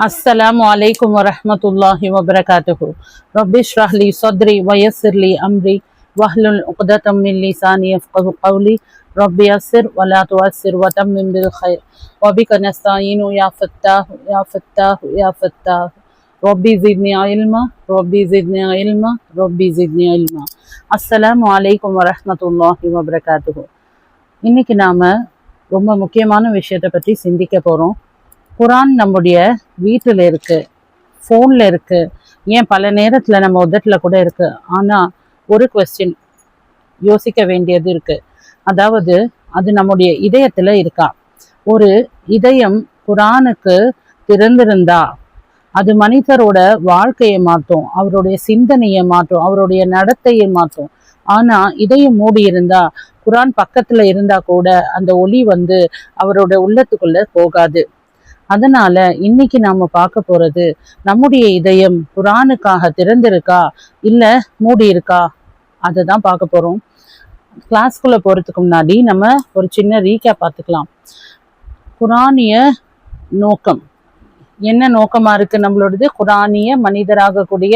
अस्सलामु अलैकुम वरहमतुल्लाहि वबरकातुहू। रब्बि इश्रह ली सदरी वयस्सिर ली अमरी वहलुल उक़दतम मिन लिसानी यफ़क़हू क़ौली। रब्बि यस्सिर वला तुअस्सिर वतम्मिम बिल खैर वबिका नस्तईनु या फ़त्ताहु या फ़त्ताहु या फ़त्ताहु। Rabbi ज़िदनी इल्मा rabbi ज़िदनी इल्मा rabbi ज़िदनी इल्मा। अस्सलामु अलैकुम वरहमतुल्लाहि वबरकातुहू। இன்னைக்கு நாம ரொம்ப முக்கியமான விஷயத்தை பற்றி சிந்திக்க போறோம். குரான் நம்முடைய வீட்டில் இருக்கு, ஃபோனில் இருக்கு, ஏன் பல நேரத்தில் நம்ம உதட்டில் கூட இருக்கு. ஆனால் ஒரு கொஸ்டின் யோசிக்க வேண்டியது இருக்கு. அதாவது அது நம்முடைய இதயத்தில் இருக்கா? ஒரு இதயம் குரானுக்கு திறந்திருந்தா அது மனிதரோட வாழ்க்கையை மாற்றும், அவருடைய சிந்தனையை மாற்றும், அவருடைய நடத்தையை மாற்றும். ஆனா இதயம் மூடி இருந்தா, குரான் பக்கத்துல இருந்தா கூட அந்த ஒளி அவரோட உள்ளத்துக்குள்ள போகாது. அதனால இன்னைக்கு நாம பார்க்க போறது, நம்முடைய இதயம் குரானுக்காக திறந்திருக்கா இல்ல மூடி இருக்கா, அதை தான் பார்க்க போறோம். கிளாஸ்குள்ள போறதுக்கு முன்னாடி நம்ம ஒரு சின்ன ரீகேப் பார்த்துக்கலாம். குரானிய நோக்கம் என்ன நோக்கமா இருக்கு? நம்மளோடது குரானிய மனிதராக கூடிய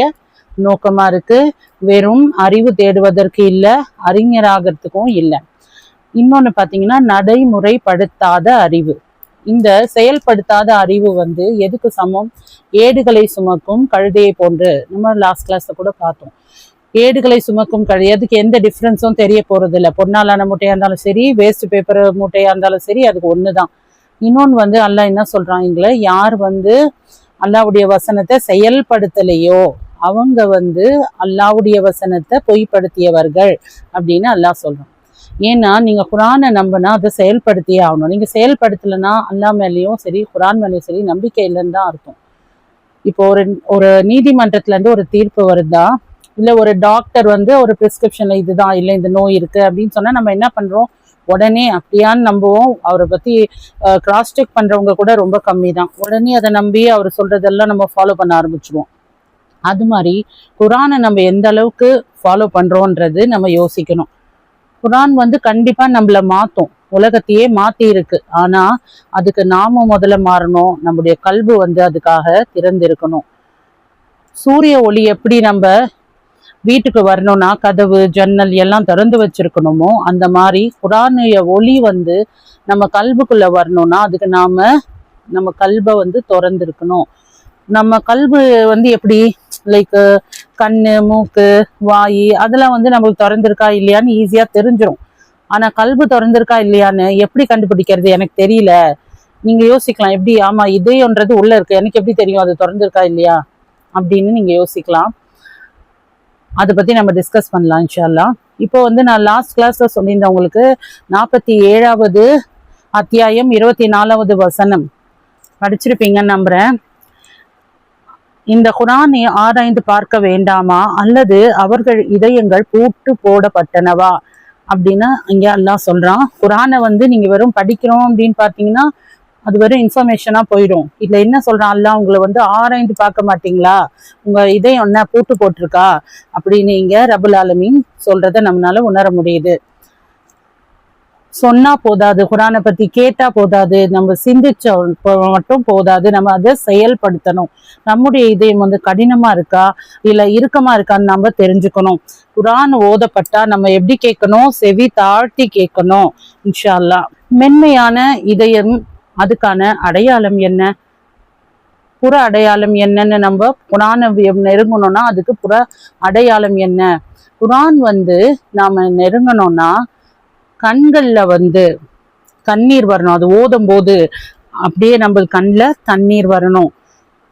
நோக்கமா இருக்கு. வெறும் அறிவு தேடுவதற்கு இல்லை, அறிஞராகிறதுக்கும் இல்லை. இன்னொன்னு பாத்தீங்கன்னா நடைமுறைப்படுத்தாத அறிவு. இந்த செயல்படுத்தாத அறிவு எதுக்கு சமம்? ஏடுகளை சுமக்கும் கழுதையை போன்று. நம்ம லாஸ்ட் கிளாஸ்ல கூட பார்த்தோம். ஏடுகளை சுமக்கும் கழுதை, அதுக்கு எந்த டிஃப்ரென்ஸும் தெரிய போறது இல்லை. பொன்னாலான மூட்டையா இருந்தாலும் சரி, வேஸ்ட் பேப்பர் மூட்டையா இருந்தாலும் சரி, அதுக்கு ஒண்ணுதான். இன்னொன்னு அல்லாஹ் என்ன சொல்றாங்க, யார் அல்லாஹ்வுடைய வசனத்தை செயல்படுத்தலையோ அவங்க அல்லாஹ்வுடைய வசனத்தை பொய்ப்படுத்தியவர்கள் அப்படின்னு அல்லாஹ் சொல்றான். ஏன்னா நீங்க குரானை நம்பினா அதை செயல்படுத்தியே ஆகணும். நீங்க செயல்படுத்தலைன்னா அல்லாஹ் மேலேயும் சரி குரான் மேலேயும் சரி நம்பிக்கை இல்லைன்னு தான் அர்த்தம். இப்போ ஒரு நீதிமன்றத்துல இருந்து ஒரு தீர்ப்பு வருதா, இல்ல ஒரு டாக்டர் ஒரு பிரிஸ்கிரிப்ஷன்ல இதுதான் இல்லை இந்த நோய் இருக்கு அப்படின்னு சொன்னா நம்ம என்ன பண்றோம்? உடனே அப்படியான்னு நம்புவோம். அவரை பத்தி கிராஸ் செக் பண்றவங்க கூட ரொம்ப கம்மி தான். உடனே அதை நம்பி அவர் சொல்றதெல்லாம் நம்ம ஃபாலோ பண்ண ஆரம்பிச்சிருவோம். அது மாதிரி குரானை நம்ம எந்த அளவுக்கு ஃபாலோ பண்றோன்றது நம்ம யோசிக்கணும். குரான் கண்டிப்பா நம்மள மாத்தும், உலகத்தையே மாத்தி இருக்கு. ஆனா அதுக்கு நாம முதல்ல மாறணும். நம்முடைய கல்வி அதுக்காக திறந்திருக்கணும். சூரிய ஒளி எப்படி நம்ம வீட்டுக்கு வரணும்னா கதவு ஜன்னல் எல்லாம் திறந்து வச்சிருக்கணுமோ, அந்த மாதிரி குரானுடைய ஒளி நம்ம கல்புக்குள்ள வரணும்னா அதுக்கு நாம நம்ம கல்பை திறந்திருக்கணும். நம்ம கல்பு எப்படி லைக் கண்ணு மூக்கு வாய் அதெல்லாம் நம்மளுக்கு திறந்திருக்கா இல்லையான்னு ஈஸியா தெரிஞ்சிடும். ஆனா கல்பு திறந்திருக்கா இல்லையான்னு எப்படி கண்டுபிடிக்கிறது? எனக்கு தெரியல. நீங்க யோசிக்கலாம், எப்படி? ஆமா இதயம்ன்றது உள்ள இருக்கு, எனக்கு எப்படி தெரியும் அது திறந்திருக்கா இல்லையா அப்படின்னு நீங்க யோசிக்கலாம். அதை பத்தி நம்ம டிஸ்கஸ் பண்ணலாம் இன்ஷா அல்லாஹ். இப்போ நான் லாஸ்ட் கிளாஸ்ல சொல்லியிருந்தேன் உங்களுக்கு, 47வது அத்தியாயம் 24வது வசனம் படிச்சிருப்பீங்கன்னு நம்புறேன். இந்த குரானை ஆராய்ந்து பார்க்க வேண்டாமா, அல்லது அவர்கள் இதயங்கள் பூட்டு போடப்பட்டனவா அப்படின்னு இங்க அல்லாஹ் சொல்றான். குரானை நீங்க வெறும் படிக்கிறோம் அப்படின்னு பாத்தீங்கன்னா அது வெறும் இன்ஃபர்மேஷனா போயிடும். இதுல என்ன சொல்றான் அல்லாஹ், உங்களை ஆராய்ந்து பார்க்க மாட்டீங்களா, உங்க இதயம் என்ன பூட்டு போட்டிருக்கா அப்படின்னு இங்க ரபுல் ஆலமீன் சொல்றத நம்மளால உணர முடியுது. சொன்னா போதாது, குரானை பத்தி கேட்டா போதாது, நம்ம சிந்திச்ச மட்டும் போதாது, நம்ம அதை செயல்படுத்தணும். நம்முடைய இதயம் கடினமா இருக்கா இல்ல இறுக்கமா இருக்கான்னு நம்ம தெரிஞ்சுக்கணும். குரான் ஓதப்பட்டா நம்ம எப்படி கேட்கணும்? செவி தாழ்த்தி கேட்கணும் இன்ஷா அல்லாஹ். மென்மையான இதயம், அதுக்கான அடையாளம் என்ன? புற அடையாளம் என்னன்னு நம்ம குரானை நெருங்கணும்னா அதுக்கு புற அடையாளம் என்ன? குரான் நாம நெருங்கணும்னா கண்கள்ல கண்ணீர் வரணும். அது ஓதும் போது அப்படியே நம்ம கண்ணுல தண்ணீர் வரணும்.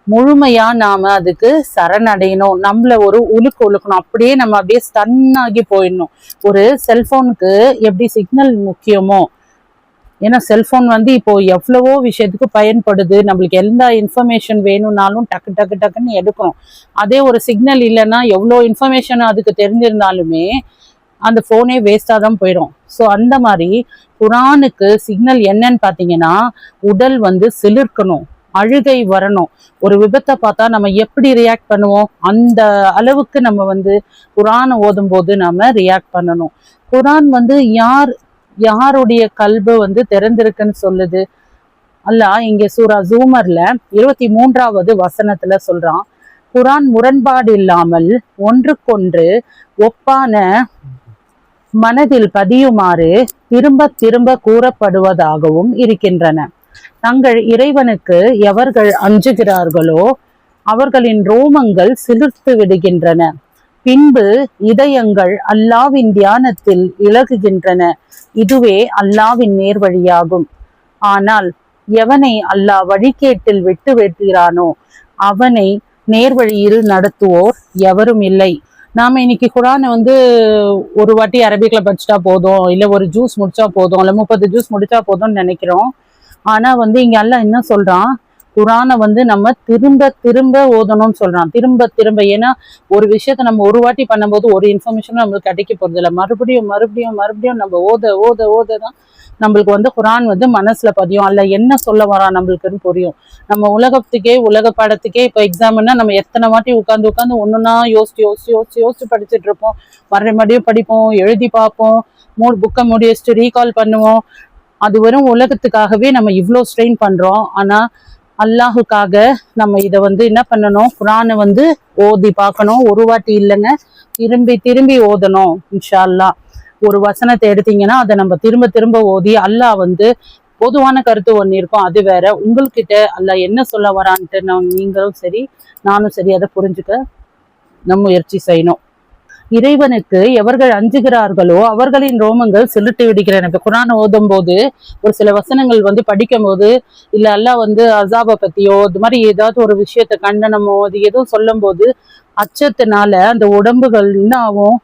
முழுமையா நாம அதுக்கு சரணடையணும். நம்மள ஒரு உழுக்கணும். அப்படியே நம்ம அப்படியே ஸ்டன் ஆகி போயிடணும். ஒரு செல்போனுக்கு எப்படி சிக்னல் முக்கியமோ, ஏன்னா செல்போன் இப்போ எவ்வளவோ விஷயத்துக்கு பயன்படுது. நம்மளுக்கு எந்த இன்ஃபர்மேஷன் வேணும்னாலும் டக்கு டக்கு டக்குன்னு எடுக்கிறோம். அதே ஒரு சிக்னல் இல்லைன்னா எவ்வளோ இன்ஃபர்மேஷன் அதுக்கு தெரிஞ்சிருந்தாலுமே அந்த போனே வேஸ்டா தான் போயிடும். ஸோ அந்த மாதிரி குரானுக்கு சிக்னல் என்னன்னு பார்த்தீங்கன்னா, உடல் சிலிர்க்கணும், அழுகை வரணும். ஒரு விபத்தை பார்த்தா நம்ம எப்படி ரியாக்ட் பண்ணுவோம், அந்த அளவுக்கு நம்ம குரானை ஓதும் போது நாம ரியாக்ட் பண்ணணும். குரான் யாருடைய கல்பு திறந்திருக்குன்னு சொல்லுது? அல்லாஹ் இங்கே சூரா ஜூமர்ல 23வது வசனத்துல சொல்றான், குரான் முரண்பாடு இல்லாமல் ஒன்றுக்கொன்று ஒப்பான மனதில் பதியுமாறு திரும்ப திரும்ப கூறப்படுவதாகவும் இருக்கின்றன. தங்கள் இறைவனுக்கு எவர்கள் அஞ்சுகிறார்களோ அவர்களின் ரோமங்கள் சிலிர்த்து விடுகின்றன. பின்பு இதயங்கள் அல்லாவின் தியானத்தில் இலகுகின்றன. இதுவே அல்லாவின் நேர்வழியாகும். ஆனால் எவனை அல்லாஹ் வழிகேட்டில் விட்டு வெட்டுகிறானோ அவனை நேர்வழியில் நடத்துவோர் எவரும் இல்லை. நாம இன்னைக்கு குரானை ஒரு வாட்டி அரபிக்ல படிச்சுட்டா போதும், இல்ல ஒரு ஜூஸ் முடிச்சா போதும், இல்ல 30 ஜூஸ் முடிச்சா போதும்னு நினைக்கிறோம். ஆனா இங்க அல்லாஹ் என்ன சொல்றான், குரானை நம்ம திரும்ப திரும்ப ஓதணும்னு சொல்றான். திரும்ப திரும்ப. ஏன்னா ஒரு விஷயத்த நம்ம ஒரு வாட்டி பண்ணும்போது ஒரு இன்ஃபர்மேஷனும் நம்மளுக்கு கிடைக்க போறது இல்லை. மறுபடியும் மறுபடியும் மறுபடியும் நம்ம ஓத ஓத ஓததான் நம்மளுக்கு குரான் மனசுல பதியும். அல்ல என்ன சொல்ல வரான் நம்மளுக்குன்னு புரியும். நம்ம உலக பாடத்துக்கே இப்ப எக்ஸாம்னா நம்ம எத்தனை வாட்டி உட்காந்து ஒண்ணுன்னா யோசிச்சு படிச்சுட்டு இருப்போம். மறுபடியும் படிப்போம், எழுதி பார்ப்போம், புக்கை முடிச்சுட்டு ரீகால் பண்ணுவோம். அது வெறும் உலகத்துக்காகவே நம்ம இவ்வளோ ஸ்ட்ரெயின் பண்றோம். ஆனா அல்லாஹுக்காக நம்ம இதை என்ன பண்ணணும், குரானை ஓதி பார்க்கணும். ஒரு வாட்டி இல்லைங்க, திரும்பி திரும்பி ஓதணும். இன்ஷா அல்லாஹ் ஒரு வசனத்தை எடுத்தீங்கன்னா அதை நம்ம திரும்ப திரும்ப ஓதி அல்லாஹ் பொதுவான கருத்து ஒன்று இருக்கும், அது வேற. உங்கள்கிட்ட அல்லாஹ் என்ன சொல்ல வரான்ட்டு நீங்களும் சரி நானும் சரி அதை புரிஞ்சுக்க நம்ம முயற்சி செய்யணும். இறைவனுக்கு எவர்கள் அஞ்சுகிறார்களோ அவர்களின் ரோமங்கள் செலுத்தி விடுகிறன. இப்ப குரான் ஓதும் போது ஒரு சில வசனங்கள் படிக்கும் போது இல்ல அல்லாஹ் அசாபை பத்தியோ இது மாதிரி ஏதாவது ஒரு விஷயத்த கண்டனமோ அது எதுவும் சொல்லும் போது அச்சத்தினால அந்த உடம்புகள் என்ன ஆகும்,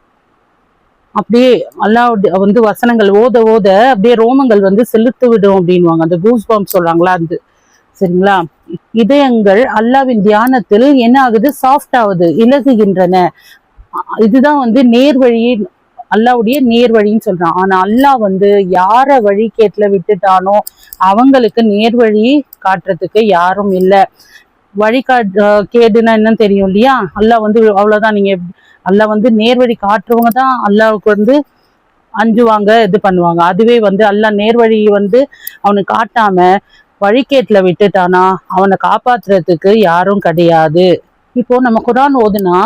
அப்படியே அல்லாஹ் வசனங்கள் ஓத ஓத அப்படியே ரோமங்கள் செலுத்து விடும் அப்படின்வாங்க. அந்த கூஸ் பாம்ப் சொல்றாங்களா அது. சரிங்களா? இதயங்கள் அல்லாவின் தியானத்தில் என்ன ஆகுது, சாஃப்ட் ஆகுது, இலகுகின்றன. இதுதான் நேர்வழி, அல்லாவுடைய நேர்வழின்னு சொல்றான். ஆனா அல்லாஹ் யார வழிகேட்டுல விட்டுட்டானோ அவங்களுக்கு நேர்வழி காட்டுறதுக்கு யாரும் இல்லை. கேடுன்னா என்னன்னு தெரியும் இல்லையா? அல்லாஹ் அவ்வளவுதான். நீங்க அல்லாஹ் நேர்வழி காட்டுறவங்க தான் அல்லாவுக்கு அஞ்சுவாங்க, இது பண்ணுவாங்க. அதுவே அல்லாஹ் நேர்வழி அவனுக்கு காட்டாம வழிகேட்டுல விட்டுட்டானா அவனை காப்பாத்துறதுக்கு யாரும் கிடையாது. இப்போ நம்ம குரான் ஓதுனா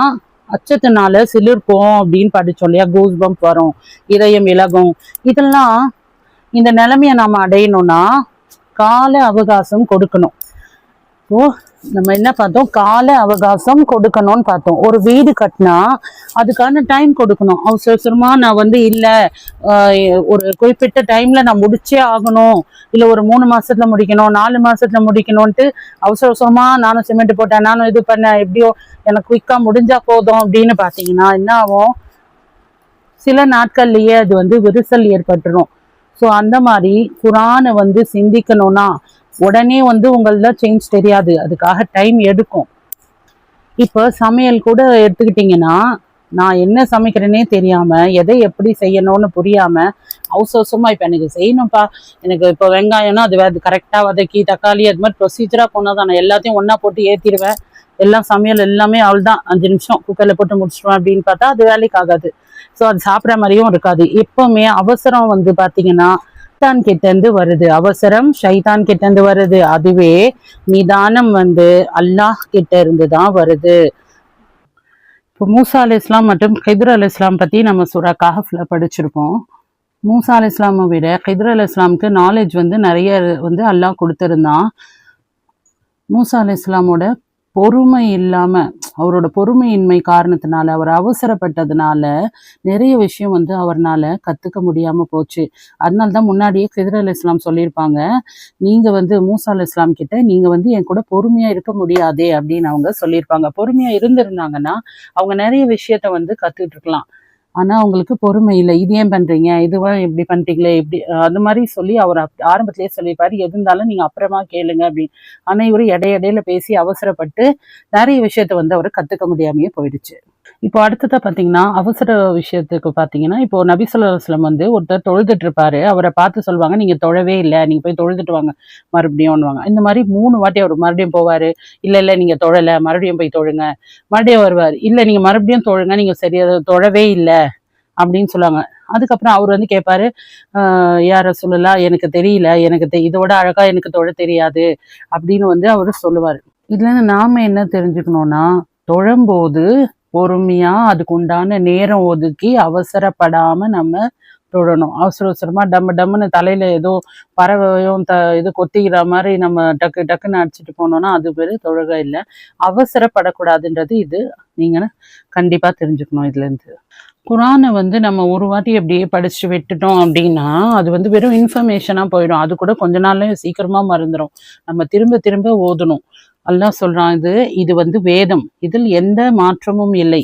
அச்சத்தினால சிலிர்க்கும் அப்படின்னு படிச்சோம் இல்லையா, கூஸ் பம்ப் வரும், இதயம் இலகும். இதெல்லாம் இந்த நிலைமையை நாம அடையணும்னா கால அவகாசம் கொடுக்கணும். ஸோ நம்ம என்ன பார்த்தோம், கால அவகாசம் கொடுக்கணும்னு பார்த்தோம். ஒரு வீடு கட்டினா அதுக்கான டைம் கொடுக்கணும். அவசரமா நான் இல்லை ஒரு குறிப்பிட்ட டைம்ல நான் முடிச்சே ஆகணும், இல்லை ஒரு 3 மாசத்துல முடிக்கணும், 4 மாசத்துல முடிக்கணும்ட்டு அவசரமா நானும் சிமெண்ட் போட்டேன், நானும் இது பண்ணேன், எப்படியோ எனக்கு குயிக்கா முடிஞ்சா போதும் அப்படின்னு பார்த்தீங்கன்னா என்ன ஆகும், சில நாட்கள்லயே அது விரிசல் ஏற்பட்டுரும். ஸோ அந்த மாதிரி குரானை சிந்திக்கணும்னா உடனே உங்கள சேஞ்ச் தெரியாது, அதுக்காக டைம் எடுக்கும். இப்போ சமையல் கூட எடுத்துக்கிட்டீங்கன்னா நான் என்ன சமைக்கிறேனே தெரியாம எதை எப்படி செய்யணும்னு புரியாம அவசரமா இப்ப எனக்கு செய்யணும்ப்பா, எனக்கு இப்போ வெங்காயம்னா அது கரெக்டா வதக்கி தக்காளி அது மாதிரி ப்ரொசீஜரா போனாதான் நான் எல்லாத்தையும் ஒன்னா போட்டு ஏத்திடுவேன். எல்லாம் சமையல் எல்லாமே அவள் தான் 5 நிமிஷம் குக்கர்ல போட்டு முடிச்சிடுவேன் அப்படின்னு பார்த்தா அது வேலைக்கு ஆகாது. ஸோ அது சாப்பிட்ற மாதிரியும் இருக்காது. எப்பவுமே அவசரம் பாத்தீங்கன்னா ஷைத்தான் கிட்ட இருந்து வருது. அவசரம் ஷைத்தான் கிட்ட இருந்து வருது. அதுவே நிதானம் அல்லாஹ் கிட்ட இருந்து தான் வருது. இப்போ மூசா அலி இஸ்லாம் மற்றும் ஹித்ர் அலி இஸ்லாம் பத்தி நம்ம சூரா கஹஃப்ல படிச்சிருப்போம். மூசா அலி இஸ்லாமை விட ஹித்ர் அலி இஸ்லாமுக்கு நாலேஜ் நிறைய அல்லாஹ் கொடுத்திருந்தான். மூசா அலி இஸ்லாமோட பொறுமை இல்லாம, அவரோட பொறுமையின்மை காரணத்தினால, அவர் அவசரப்பட்டதுனால நிறைய விஷயம் அவர்னால கத்துக்க முடியாம போச்சு. அதனால்தான் முன்னாடியே ஹித்ர் அலி இஸ்லாம் சொல்லியிருப்பாங்க, நீங்க மூசா அலி இஸ்லாம் கிட்ட நீங்க என் கூட பொறுமையா இருக்க முடியாதே அப்படின்னு அவங்க சொல்லியிருப்பாங்க. பொறுமையா இருந்திருந்தாங்கன்னா அவங்க நிறைய விஷயத்த கத்துட்டு இருக்கலாம். ஆனா அவங்களுக்கு பொறுமை இல்லை. இது ஏன் பண்றீங்க, இதுவா இப்படி பண்றீங்களே, இப்படி அந்த மாதிரி சொல்லி அவர் ஆரம்பத்திலேயே சொல்லியிருப்பாரு, எது இருந்தாலும் நீங்க அப்புறமா கேளுங்க அப்படின்னு. ஆனா இவரு இடையில பேசி அவசரப்பட்டு நிறைய விஷயத்த அவர் கத்துக்க முடியாமையே போயிடுச்சு. இப்போ அடுத்ததா பாத்தீங்கன்னா அவசர விஷயத்துக்கு பாத்தீங்கன்னா, இப்போ நபி ஸல்லல்லாஹு அலைஹி வஸல்லம் ஒருத்தர் தொழுதுட்டு இருப்பாரு. அவரை பார்த்து சொல்லுவாங்க, நீங்க தொழவே இல்லை, நீங்க போய் தொழுதுட்டு வாங்க மறுபடியும்னுவாங்க. இந்த மாதிரி 3 வாட்டி அவர் மறுபடியும் போவாரு. இல்ல நீங்க தொழல, மறுபடியும் போய் தொழுங்க. மறுபடியும் வருவார், இல்ல நீங்க மறுபடியும் தொழுங்க, நீங்க சரியா தொழவே இல்லை அப்படின்னு சொல்லுவாங்க. அதுக்கப்புறம் அவர் வந்து கேட்பாரு, யார சொல்லலாம், எனக்கு தெரியல, எனக்கு இதோட அழகா எனக்கு தொழ தெரியாது அப்படின்னு வந்து அவர் சொல்லுவார். இதுல இருந்து நாம என்ன தெரிஞ்சுக்கணும்னா, தொழும்போது பொறுமையா அதுக்கு உண்டான நேரம் ஒதுக்கி அவசரப்படாம நம்ம தொழணும். அவசர அவசரமா டம்முன்னு தலையில ஏதோ பறவையும் இது கொத்திக்கிற மாதிரி நம்ம டக்கு டக்குன்னு அடிச்சுட்டு போனோம்னா அது பேரு தொழுகை இல்லை. அவசரப்படக்கூடாதுன்றது இது நீங்க கண்டிப்பா தெரிஞ்சுக்கணும். இதுல இருந்து குரானை வந்து நம்ம ஒரு வாட்டி அப்படியே படிச்சு விட்டுட்டோம் அப்படின்னா அது வந்து வெறும் இன்ஃபர்மேஷனா போயிடும். அது கூட கொஞ்ச நாள்லயும் சீக்கிரமா மறந்துடும். நம்ம திரும்ப திரும்ப ஓதணும். அல்லாஹ் சொல்றான், இது வந்து வேதம், இதில் எந்த மாற்றமும் இல்லை,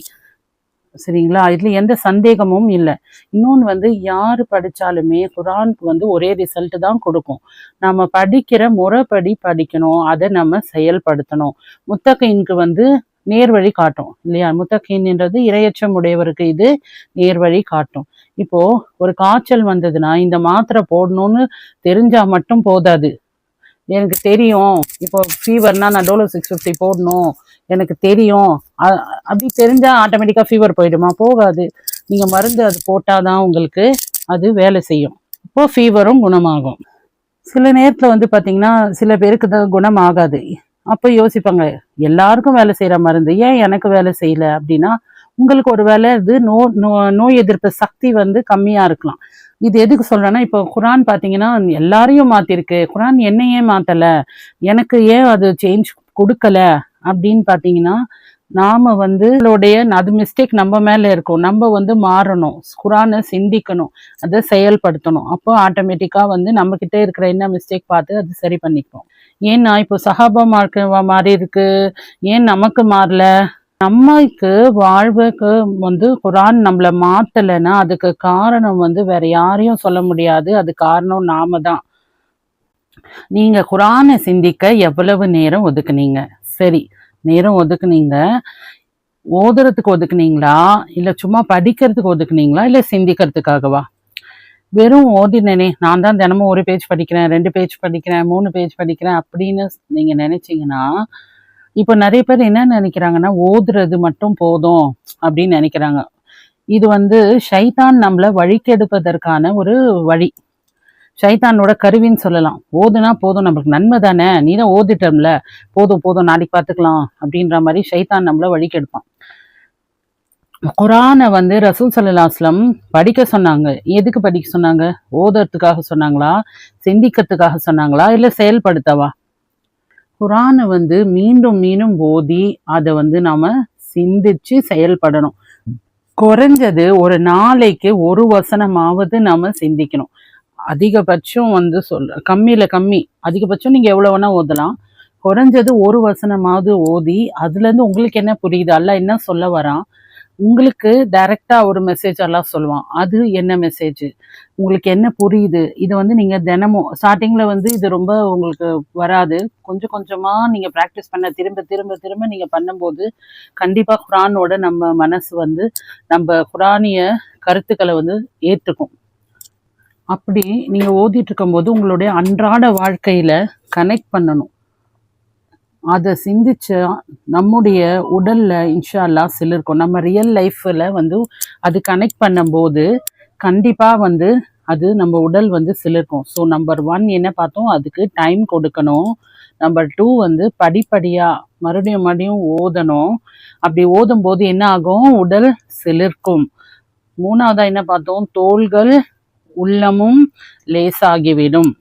சரிங்களா, இதுல எந்த சந்தேகமும் இல்லை. இன்னொன்று வந்து யாரு படிச்சாலுமே குரானுக்கு வந்து ஒரே ரிசல்ட் தான் கொடுக்கும். நம்ம படிக்கிற முறைப்படி படிக்கணும், அதை நம்ம செயல்படுத்தணும். முத்தகைனுக்கு வந்து நேர்வழி காட்டும் இல்லையா? முத்தகைன்ன்றது இரையச்சம் உடையவருக்கு இது நேர்வழி காட்டும். இப்போ ஒரு காய்ச்சல் வந்ததுன்னா இந்த மாத்திரை போடணும்னு தெரிஞ்சா மட்டும் போதாது. எனக்கு தெரியும், இப்போ ஃபீவர்னா நான் டோலோ 650 போடணும் எனக்கு தெரியும், அப்படி தெரிஞ்சா ஆட்டோமேட்டிக்கா ஃபீவர் போயிடுமா? போகாது. நீங்க மருந்து அது போட்டாதான் உங்களுக்கு அது வேலை செய்யும். இப்போ ஃபீவரும் குணமாகும். சில நேரத்துல வந்து பாத்தீங்கன்னா சில பேருக்கு தான் குணம் ஆகாது. அப்போ யோசிப்பாங்க, எல்லாருக்கும் வேலை செய்யற மருந்து ஏன் எனக்கு வேலை செய்யல அப்படின்னா, உங்களுக்கு ஒரு வேலை இது நோய் எதிர்ப்பு சக்தி வந்து கம்மியா இருக்கலாம். இது எதுக்கு சொல்றேன்னா, இப்போ குரான் பாத்தீங்கன்னா எல்லாரையும் மாத்திருக்கு, குரான் என்னையே மாத்தல, எனக்கு ஏன் அது சேஞ்ச் கொடுக்கல அப்படின்னு பாத்தீங்கன்னா, நாம வந்து அது மிஸ்டேக் நம்ம மேல இருக்கும். நம்ம வந்து மாறணும், குரானை சிந்திக்கணும், அதை செயல்படுத்தணும். அப்போ ஆட்டோமேட்டிக்கா வந்து நம்ம கிட்ட இருக்கிற என்ன மிஸ்டேக் பார்த்து அது சரி பண்ணிப்போம். ஏன்னா இப்போ சஹாபா மாறி இருக்கு, ஏன் நமக்கு மாறல? நம்மளுக்கு வாழ்வுக்கு வந்து குரான் நம்மள மாத்தலைன்னா அதுக்கு காரணம் வந்து வேற யாரையும் சொல்ல முடியாது, அது காரணம் நாம தான். நீங்க குரானை சிந்திக்க எவ்வளவு நேரம் ஒதுக்குனீங்க? சரி, நேரம் ஒதுக்குனீங்க, ஓதுறதுக்கு ஒதுக்குனீங்களா, இல்ல சும்மா படிக்கிறதுக்கு ஒதுக்குனீங்களா, இல்ல சிந்திக்கிறதுக்காகவா? வெறும் ஓதினேனே, நான் தான் தினமும் 1 பேஜ் படிக்கிறேன், 2 பேஜ் படிக்கிறேன், 3 பேஜ் படிக்கிறேன் அப்படின்னு நீங்க நினைச்சீங்கன்னா, இப்போ நிறைய பேர் என்ன நினைக்கிறாங்கன்னா, ஓதுறது மட்டும் போதும் அப்படின்னு நினைக்கிறாங்க. இது வந்து ஷைத்தான் நம்மள வழிக்கெடுப்பதற்கான ஒரு வழி, ஷைத்தானோட கருவின்னு சொல்லலாம். ஓதுனா போதும், நம்மளுக்கு நன்மை தானே, நீ தான் ஓதிட்டோம்ல, போதும் நாளைக்கு பார்த்துக்கலாம் அப்படின்ற மாதிரி ஷைத்தான் நம்மள வழிக்கெடுப்பான். குரானை வந்து ரசூல் ஸல்லல்லாஹு அலைஹி வஸல்லம் படிக்க சொன்னாங்க. எதுக்கு படிக்க சொன்னாங்க? ஓதுறதுக்காக சொன்னாங்களா, சிந்திக்கிறதுக்காக சொன்னாங்களா, இல்ல செயல்படுத்தவா? குரானை வந்து மீண்டும் மீண்டும் ஓதி அதை வந்து நாம சிந்திச்சு செயல்படணும். குறைஞ்சது ஒரு நாளைக்கு ஒரு வசனமாவது நாம சிந்திக்கணும். அதிகபட்சம் வந்து கம்மியில கம்மி, அதிகபட்சம் நீங்க எவ்வளவு வேணா ஓதலாம். குறைஞ்சது ஒரு வசனமாவது ஓதி அதுல இருந்து உங்களுக்கு என்ன புரியுது, அல்லாஹ் என்ன சொல்ல வரான், உங்களுக்கு டைரக்டா ஒரு மெசேஜ் எல்லாம் சொல்லுவான், அது என்ன மெசேஜ், உங்களுக்கு என்ன புரியுது, இது வந்து நீங்க தினமும் ஸ்டார்டிங்ல வந்து இது ரொம்ப உங்களுக்கு வராது, கொஞ்சம் கொஞ்சமா நீங்க பிராக்டிஸ் பண்ண திரும்ப திரும்ப திரும்ப நீங்க பண்ணும்போது கண்டிப்பா குரானோட நம்ம மனசு வந்து நம்ம குரானிய கருத்துக்களை வந்து ஏற்றுக்கும். அப்படி நீங்க ஓதிட்டு இருக்கும்போது உங்களுடைய அன்றாட வாழ்க்கையில கனெக்ட் பண்ணணும். அதை சிந்திச்சா நம்முடைய உடல்ல இன்ஷா அல்லாஹ் சிலிர்க்கும். நம்ம ரியல் லைஃப்ல வந்து அது கனெக்ட் பண்ணும்போது கண்டிப்பா வந்து அது நம்ம உடல் வந்து சிலிர்க்கும். ஸோ நம்பர் 1 என்ன பார்த்தோம், அதுக்கு டைம் கொடுக்கணும். நம்பர் 2 வந்து படிப்படியா மறுபடியும் ஓதணும். அப்படி ஓதும் போது என்ன ஆகும், உடல் சிலிர்க்கும். 3வதா என்ன பார்த்தோம், தோள்கள் உள்ளமும் லேசாகிவிடும்.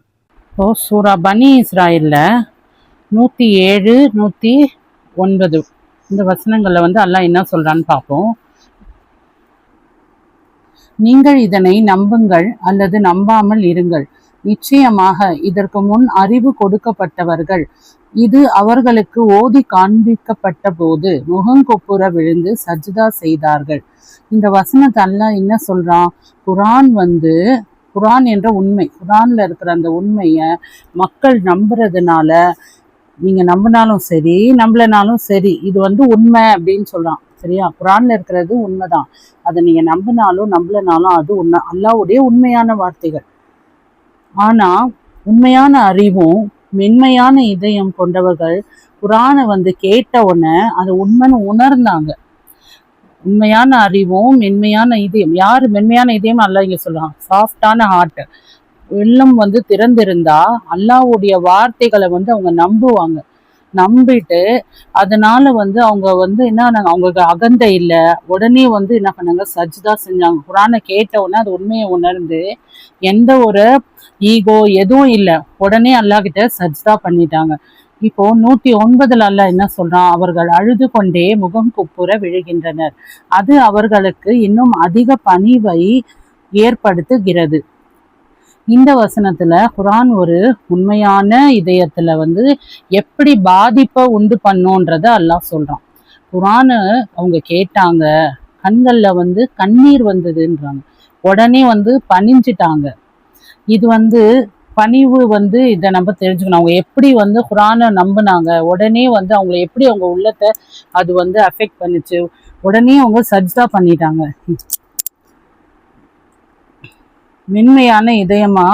இப்போ சூரா பனி இஸ்ராயல்ல 107, 109 இந்த வசனங்கள்ல வந்து அல்லாஹ் என்ன சொல்றான்னு பார்ப்போம். நீங்கள் இதனை நம்புங்கள் அல்லது நம்பாமல் இருங்கள், நிச்சயமாக இதற்கு முன் அறிவு கொடுக்கப்பட்டவர்கள் இது அவர்களுக்கு ஓதி காண்பிக்கப்பட்ட போது முகங்கொப்புற விழுந்து சஜ்தா செய்தார்கள். இந்த வசனத்தை அல்லாஹ் என்ன சொல்றான், குரான் என்ற உண்மை, குரான்ல இருக்கிற அந்த உண்மைய மக்கள் நம்புறதுனால, நீங்க நம்பினாலும் சரி நம்பலனாலும் சரி இது வந்து உண்மை அப்படின்னு சொல்றான். சரியா? குரான்ல இருக்கிறது உண்மைதான், அதை நீங்க நம்பினாலும் நம்பலனாலும் அது உண்மை, அல்லாஹ்வுடைய உண்மையான வார்த்தைகள். ஆனா உண்மையான அறிவும் மென்மையான இதயம் கொண்டவர்கள் குரானை வந்து கேட்ட உடனே அதை உண்மைன்னு உணர்ந்தாங்க. உண்மையான அறிவும் மென்மையான இதயம். யாரு மென்மையான இதயம்? அல்லாஹ் இங்க சொல்றான், சாஃப்டான ஹார்ட். உள்ளம் வந்து திறந்திருந்தா அல்லாஹ்வுடைய வார்த்தைகளை வந்து அவங்க நம்புவாங்க. நம்பிட்டு அதனால வந்து அவங்க வந்து என்ன பண்ணாங்க, அவங்களுக்கு அகந்தை இல்லை, உடனே வந்து என்ன பண்ணாங்க, சஜ்தா செஞ்சாங்க. குரானை கேட்ட உடனே அது உண்மையை உணர்ந்து எந்த ஒரு ஈகோ எதுவும் இல்லை, உடனே அல்லாஹ் கிட்ட சஜ்தா பண்ணிட்டாங்க. இப்போ 109 அல்லாஹ் என்ன சொல்றான், அவர்கள் அழுது கொண்டே முகம் குப்புற விழுகின்றனர், அது அவர்களுக்கு இன்னும் அதிக பணிவை ஏற்படுத்துகிறது. இந்த வசனத்துல குரான் ஒரு உண்மையான இதயத்துல வந்து எப்படி பாதிப்பை உண்டு பண்ணோன்றத அல்லாஹ் சொல்றான். குரானு அவங்க கேட்டாங்க, கண்கள்ல வந்து கண்ணீர் வந்ததுன்றாங்க, உடனே வந்து பணிஞ்சிட்டாங்க. இது வந்து பணிவு வந்து இதை நம்ம தெரிஞ்சுக்கணும். அவங்க எப்படி வந்து குரானை நம்பினாங்க, உடனே வந்து அவங்களை எப்படி அவங்க உள்ளத்தை அது வந்து அஃபெக்ட் பண்ணிச்சு, உடனே அவங்க சஜ்தா பண்ணிட்டாங்க. மென்மையான இதயமா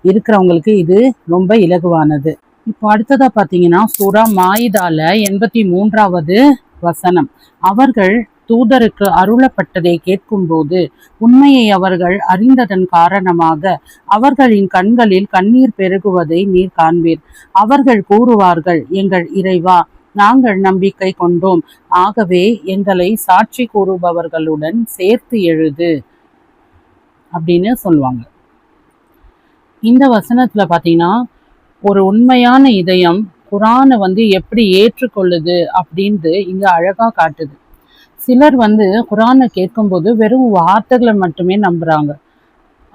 இருக்கிறவங்களுக்கு இது ரொம்ப இலகுவானது. இப்போ அடுத்ததா பாத்தீங்கன்னா சூரா மாயிதால 83வது வசனம். அவர்கள் தூதருக்கு அருளப்பட்டதை கேட்கும்போது உண்மையை அவர்கள் அறிந்ததன் காரணமாக அவர்களின் கண்களில் கண்ணீர் பெருகுவதை நீர் காண்பீர். அவர்கள் கூறுவார்கள், எங்கள் இறைவா, நாங்கள் நம்பிக்கை கொண்டோம், ஆகவே எங்களை சாட்சி கூறுபவர்களுடன் சேர்த்து எழுது அப்படின்னு சொல்லுவாங்க. இந்த வசனத்துல பாத்தீங்கன்னா ஒரு உண்மையான இதயம் குரானை வந்து எப்படி ஏற்றுக்கொள்ளுது அப்படின்ட்டு இங்க அழகா காட்டுது. சிலர் வந்து குரானை கேட்கும்போது வெறும் வார்த்தைகளை மட்டுமே நம்புறாங்க.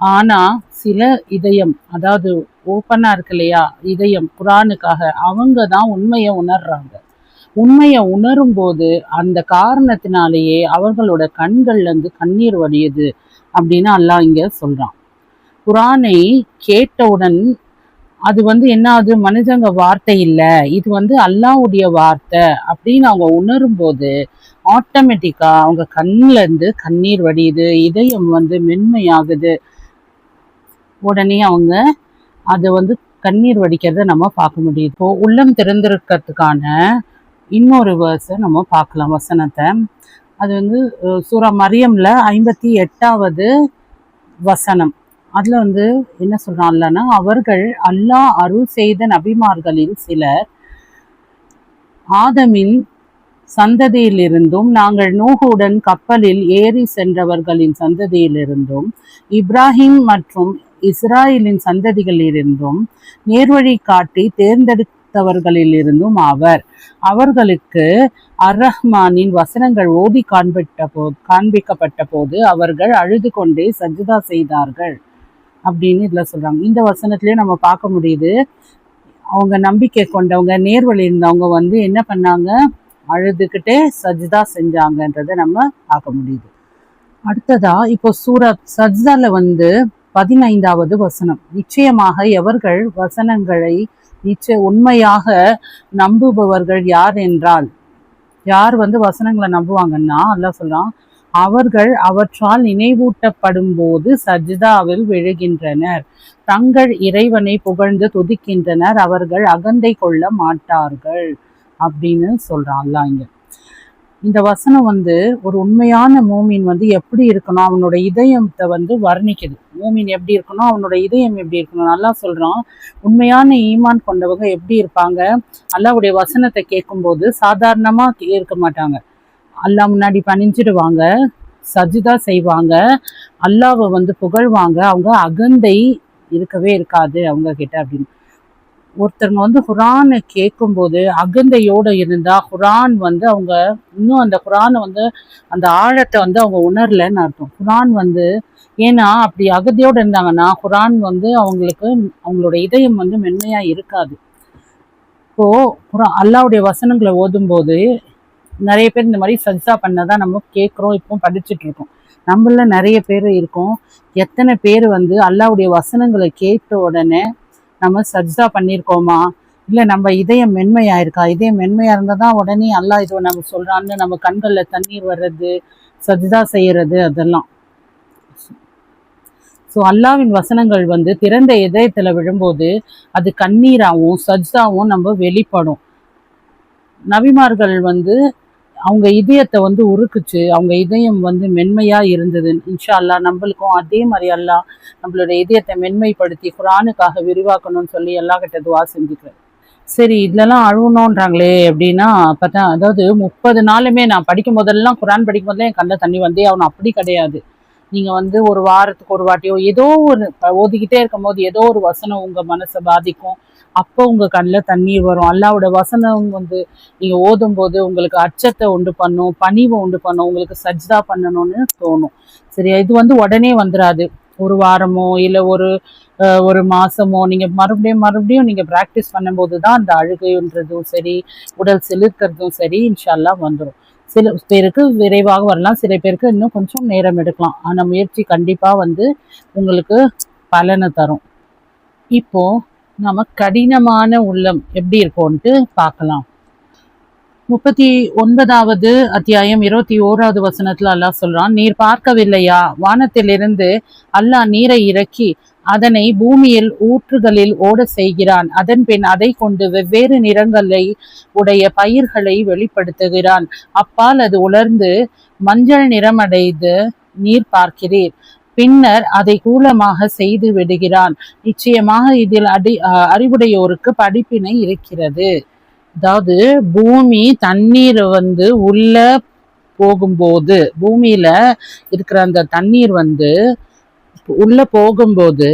ஆனா சில இதயம், அதாவது ஓப்பனா இருக்கு இல்லையா இதயம் குரானுக்காக, அவங்க தான் உண்மையை உணர்றாங்க. உண்மையை உணரும் போது அந்த காரணத்தினாலேயே அவர்களோட கண்கள்ல இருந்து கண்ணீர் வடியுது அப்படின்னு அல்லாஹ் இங்க சொல்றான். குரானை கேட்டவுடன் அது வந்து என்ன ஆகுது, மனிதங்க வார்த்தை இல்லை, இது வந்து அல்லாஹ்வுடைய வார்த்தை அப்படின்னு அவங்க உணரும் போது ஆட்டோமேட்டிக்கா அவங்க கண்ணுல இருந்து கண்ணீர் வடியுது, இதயம் வந்து மென்மையாகுது. உடனே அவங்க அதை வந்து கண்ணீர் வடிக்கிறத நம்ம பார்க்க முடியுது. இப்போ உள்ளம் திறந்திருக்கிறதுக்கான இன்னொரு வேர்ஸை நம்ம பார்க்கலாம், வசனத்தை. அது வந்து சூரா மரியம்ல 58வது வசனம். அதுல வந்து என்ன சொல்றான்லன்னா, அவர்கள் அல்லாஹ் அருள் செய்த நபிமார்களில் சிலர் ஆதமின் சந்ததியிலிருந்தும் நாங்கள் நூகுடன் கப்பலில் ஏறி சென்றவர்களின் சந்ததியிலிருந்தும் இப்ராஹிம் மற்றும் இஸ்ராயலின் சந்ததிகளிலிருந்தும் நேர்வழி காட்டி தேர்ந்தெடுத்தவர்களிலிருந்தும் ஆவர். அவர்களுக்கு அர்-ரஹ்மானின் வசனங்கள் ஓதி காண்பிக்கப்பட்ட போது அவர்கள் அழுது கொண்டே சஜ்தா செய்தார்கள் அப்படின்னு இதுல சொல்றாங்க. இந்த வசனத்திலேயே நம்ம பார்க்க முடியுது, அவங்க நம்பிக்கை கொண்டவங்க, நேர்வழி இருந்தவங்க வந்து என்ன பண்ணாங்க, அழுதுகிட்டே சஜ்தா செஞ்சாங்கன்றதை நம்ம பார்க்க முடியுது. அடுத்ததா இப்போ சூரத் சஜ்தால வந்து 15வது வசனம். நிச்சயமாக எவர்கள் வசனங்களை உண்மையாக நம்புபவர்கள் யார் என்றால், யார் வந்து வசனங்களை நம்புவாங்கன்னா அல்லாஹ் சொல்றான், அவர்கள் அவற்றால் நினைவூட்டப்படும் போது சஜ்தாவில் விழுகின்றனர், தங்கள் இறைவனை புகழ்ந்து துதிக்கின்றனர், அவர்கள் அகந்தை கொள்ள மாட்டார்கள் அப்படின்னு சொல்றான் அல்லாஹ் இங்க. இந்த வசனம் வந்து ஒரு உண்மையான மூமின் வந்து எப்படி இருக்கணும், அவனோட இதயத்தை வந்து வர்ணிக்குது. மூமின் எப்படி இருக்கணும், அவனோட இதயம் எப்படி இருக்கணும். நல்லா சொல்றான், உண்மையான ஈமான் கொண்டவங்க எப்படி இருப்பாங்க, அல்லாஹ்வுடைய வசனத்தை கேட்கும்போது சாதாரணமா இருக்க மாட்டாங்க, அல்லாஹ் முன்னாடி பணிஞ்சிடுவாங்க, சஜ்தா செய்வாங்க, அல்லாஹ்வை வந்து புகழ்வாங்க, அவங்க அகந்தை இருக்கவே இருக்காது அவங்க கிட்ட அப்படின்னு. ஒருத்தருங்க வந்து குரானை கேட்கும்போது அகந்தையோட இருந்தா குரான் வந்து அவங்க இன்னும் அந்த குரானை வந்து அந்த ஆழத்தை வந்து அவங்க உணரலன்னு அர்த்தம். குரான் வந்து ஏன்னா அப்படி அகந்தையோட இருந்தாங்கன்னா குரான் வந்து அவங்களுக்கு அவங்களோட இதயம் வந்து மென்மையா இருக்காது. இப்போ அல்லாஹ்வுடைய வசனங்களை ஓதும் போது நிறைய பேர் இந்த மாதிரி சஜ்தா பண்ணதான் நம்ம கேட்குறோம், இப்போ படிச்சுட்டு இருக்கோம். நம்மள நிறைய பேர் இருக்கோம். எத்தனை பேர் வந்து அல்லாஹ்வுடைய வசனங்களை கேட்ட உடனே நம்ம சஜ்தா பண்ணியிருக்கோமா, இல்லை நம்ம இதயம் மென்மையா இருக்கா? இதயம் மென்மையா இருந்தால் தான் உடனே அல்லாஹ் இது நம்ம சொல்றான்னு நம்ம கண்களில் தண்ணீர் வர்றது, சஜ்தா செய்யறது அதெல்லாம். ஸோ அல்லாஹ்வின் வசனங்கள் வந்து திறந்த இதயத்தில் விழும்போது அது கண்ணீராகவும் சஜ்தாவும் நம்ம வெளிப்படும். நபிமார்கள் வந்து அவங்க இதயத்தை வந்து உருக்குச்சு, அவங்க இதயம் வந்து மென்மையா இருந்தது. இன்ஷா அல்லாஹ் நம்மளுக்கும் அதே மாதிரி அல்லாஹ் நம்மளோட இதயத்தை மென்மைப்படுத்தி குர்ஆனுக்காக விரிவாக்கணும்னு சொல்லி அல்லாஹ் கிட்ட துஆ செஞ்சுக்கிறேன். சரி, இதுலலாம் அழுவணுன்றாங்களே அப்படின்னா பார்த்தா, அதாவது 30 நாளுமே நான் படிக்கும் போதெல்லாம், குர்ஆன் படிக்கும் போதெல்லாம் என் கண்ணில் தண்ணி வந்தே ஆகணும், அப்படி கிடையாது. நீங்க வந்து ஒரு வாரத்துக்கு ஒரு வாட்டியோ ஏதோ ஒரு ஓதிக்கிட்டே இருக்கும் போது ஏதோ ஒரு வசனம் உங்க மனசை பாதிக்கும், அப்போ உங்க கண்ணில் தண்ணீர் வரும். அல்லாவோட வசனம் வந்து நீங்க ஓதும் போது உங்களுக்கு அச்சத்தை உண்டு பண்ணும், பணிவை உண்டு பண்ணும், உங்களுக்கு சஜ்தா பண்ணணும்னு தோணும். சரியா? இது வந்து உடனே வந்துடாது. ஒரு வாரமோ இல்லை ஒரு மாசமோ நீங்க மறுபடியும் நீங்க ப்ராக்டிஸ் பண்ணும்போது தான் அந்த அழுகைன்றதும் சரி, உடல் செலுத்துறதும் சரி இன்ஷா அல்லாஹ் வந்துடும். சில பேருக்கு விரைவாக வரலாம், சில பேருக்கு இன்னும் கொஞ்சம் நேரம் எடுக்கலாம். ஆனால் முயற்சி கண்டிப்பா வந்து உங்களுக்கு பலனை தரும். இப்போ நம்ம கடினமான உள்ளம் எப்படி இருக்கும்ட்டு பார்க்கலாம். 39வது அத்தியாயம் 21வது வசனத்துல அல்லாஹ் சொல்றான், நீர் பார்க்கவில்லையா, வானத்திலிருந்து அல்லாஹ் நீரை இறக்கி அதனை பூமியில் ஊற்றுகளில் ஓட செய்கிறான், அதன் பின் அதை கொண்டு வெவ்வேறு நிறங்களை உடைய பயிர்களை வெளிப்படுத்துகிறான், அப்பால் அது உலர்ந்து மஞ்சள் நிறமடைந்து நீர் பார்க்கிறீர், பின்னர் அதை கூலமாக செய்து விடுகிறான், நிச்சயமாக இதில் அறிவுடையோருக்கு படிப்பினை இருக்கிறது. அதாவது பூமி தண்ணீர் வந்து உள்ள போகும்போது, பூமியில இருக்கிற அந்த தண்ணீர் வந்து உள்ள போகும்போது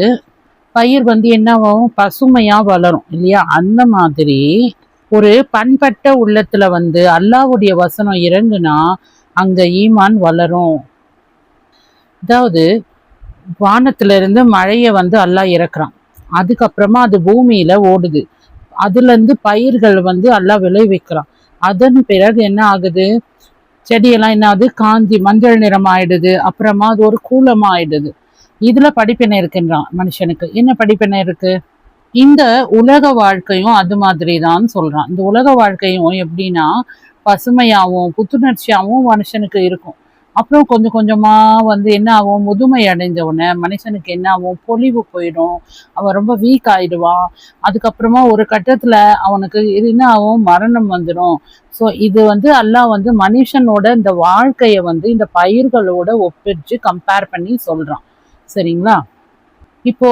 பயிர் வந்து என்னவாகும், பசுமையா வளரும் இல்லையா? அந்த மாதிரி ஒரு பண்பட்ட உள்ளத்துல வந்து அல்லாஹ்வுடைய வசனம் இறங்குனா அங்க ஈமான் வளரும். அதாவது வானத்துல இருந்து மழையை வந்து அல்லாஹ் இறக்குறான், அதுக்கப்புறமா அது பூமியில ஓடுது, அதுல இருந்து பயிர்கள் வந்து அல்லாஹ் விளைவிக்கிறான். அதன் பிறகு என்ன ஆகுது, செடியெல்லாம் என்ன ஆகுது, காஞ்சி மஞ்சள் நிறம் ஆயிடுது, அப்புறமா அது ஒரு கூலமா ஆயிடுது. இதுல படிப்பினை இருக்குன்றான். மனுஷனுக்கு என்ன படிப்பினை இருக்கு? இந்த உலக வாழ்க்கையும் அது மாதிரி தான் சொல்றான். இந்த உலக வாழ்க்கையும் எப்படின்னா பசுமையாகவும் புத்துணர்ச்சியாகவும் மனுஷனுக்கு இருக்கும். அப்புறம் கொஞ்சம் கொஞ்சமா வந்து என்ன ஆகும், முதுமை அடைஞ்ச உடனே மனுஷனுக்கு என்ன ஆகும், பொலிவு போயிடும், அவன் ரொம்ப வீக் ஆயிடுவான். அதுக்கப்புறமா ஒரு கட்டத்துல அவனுக்கு என்ன ஆகும், மரணம் வந்துடும். ஸோ இது வந்து அல்லாஹ் வந்து மனுஷனோட இந்த வாழ்க்கைய வந்து இந்த பயிர்களோட ஒப்பிட்டு கம்பேர் பண்ணி சொல்றான். சரிங்களா? இப்போ